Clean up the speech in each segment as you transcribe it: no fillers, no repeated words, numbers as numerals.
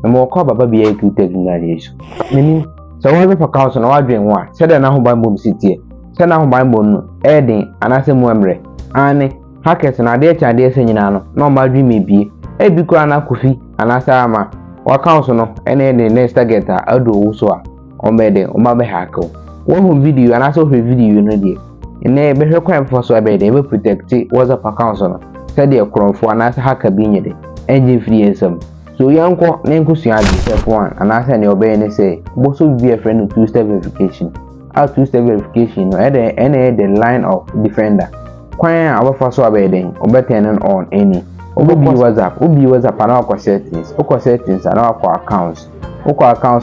mo call baba bi e ku technical issue meaning so one for council na wadwen ho a se de na ho ban bom sitie se na ho ban bom no edin anase mu emre ane hackers na de cha de se nyina no na ma dwi mebie e bi ko ana kofi anase ama wa council no ene ne next target a ado wo so a o mede o ma be hack wo ho video anase o video no de ene be hwe kwan for so be de be protect WhatsApp account no se de kronfo anase hacker bi nyede enje free ensam so yanko na nkusua de step 1 anase ne obey ne say bo so be a friend two step verification. Our two step verification no the line of defender kwan abafa so abeden obeten on any obi WhatsApp na akọ settings na akọ accounts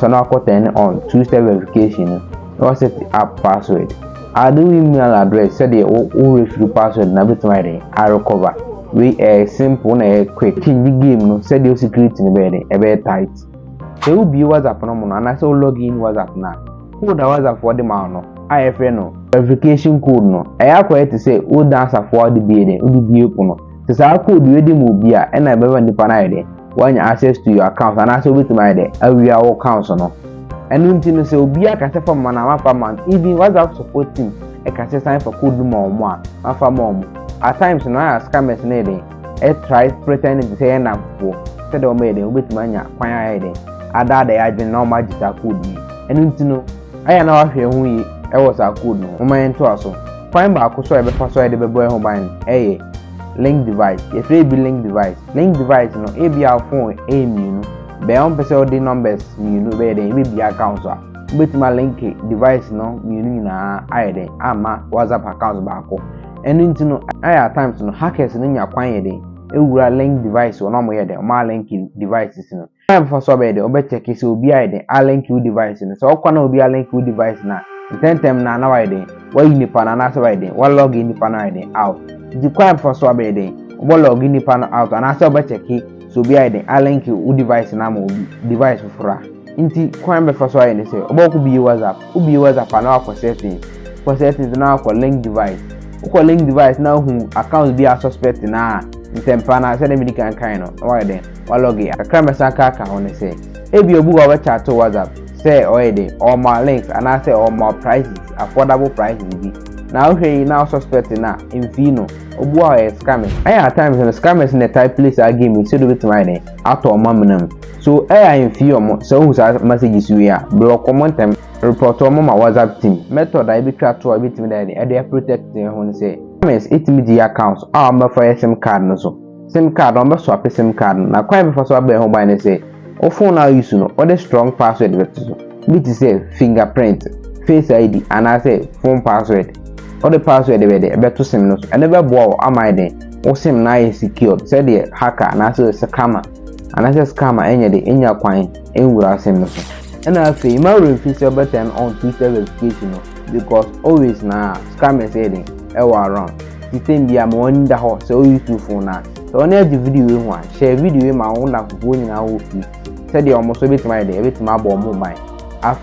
na akọ turn on two step verification no set up password adu email address say the o refill password na between I recover we simple na quick change game no say the security ni be tight say obi WhatsApp no mo na say login WhatsApp na code WhatsApp for the man no IFN no verification code no akwa to say o dancer for the be dey o bi epo no say sa code we dey mo bi a na be nipa na dey when access to your account and also with my dey awia wo account no enu nti no say obi aka say for man na mafa man even WhatsApp support team e ka say sign for code mo a mafa mo at times no as scammers na dey try pretending to say na for say do me dey obet manya kwan aye dey ada dey adwen na o magita code enu nti no aya na wahwe hu yi e was a code no o man to aso kwan ba ko so e be fa so e de be boy ho ban link device if e be link device no e be our phone e minu be on pese o the numbers minu be dey be bi account so betima link device no minu na aye dey ama WhatsApp account ba ko enu nti no aya times no hackers no nya kwan ye dey ewura link device o na mo ye dey o ma link devices no time for so be dey o be check se obi aye dey a link you device no so o kwa na obi a link you device na intentem na na why dey why nipa na na so why dey why log in nipa na dey out the crime for so be dey o log in nipa na out and asa o be check so obi aye dey a link you device na mo device fura nti crime for so aye dey say o ku bi WhatsApp na akọ settings na akọ link device o link device na hu account bi a suspect na ntempa na say dem di kan no why dey why log in crime saka ka ho ne say ebi obu wa chat to WhatsApp say already all my links and I say all my prices affordable prices be now hey now suspect na infino obu a scammers at times the scammers in the type place a game so do bit my dey ato mamnam so infio mo so who messages we are block comment them report on my WhatsApp team method I be try to a bit me dey they protect them who say scammers the accounts am for SIM card no so SIM card on swap SIM card na kwai before so be ho ban say o phone now use no or the strong password vector bit say fingerprint face ID and I say phone password or the password we dey beto sim no so never bow am I dey o sim na is secured say the hacker and I say scammer and I say scammer enya dey enya kwan enwura sim no so and I say ma refuse button on Twitter verification no because always na scammer say dey e wa around the thing be am one da ho so use two phone na so on the video we ho share video we ma won na fufu nyina wo fi said the almost bit my day bit my bomb mobile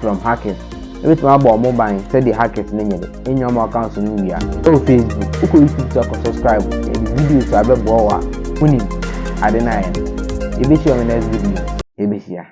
from hackers bit my bomb mobile said the hackers nenye in your account no we are o Facebook uko YouTube to subscribe the videos abe bo wa uni adena e be show me next video e be share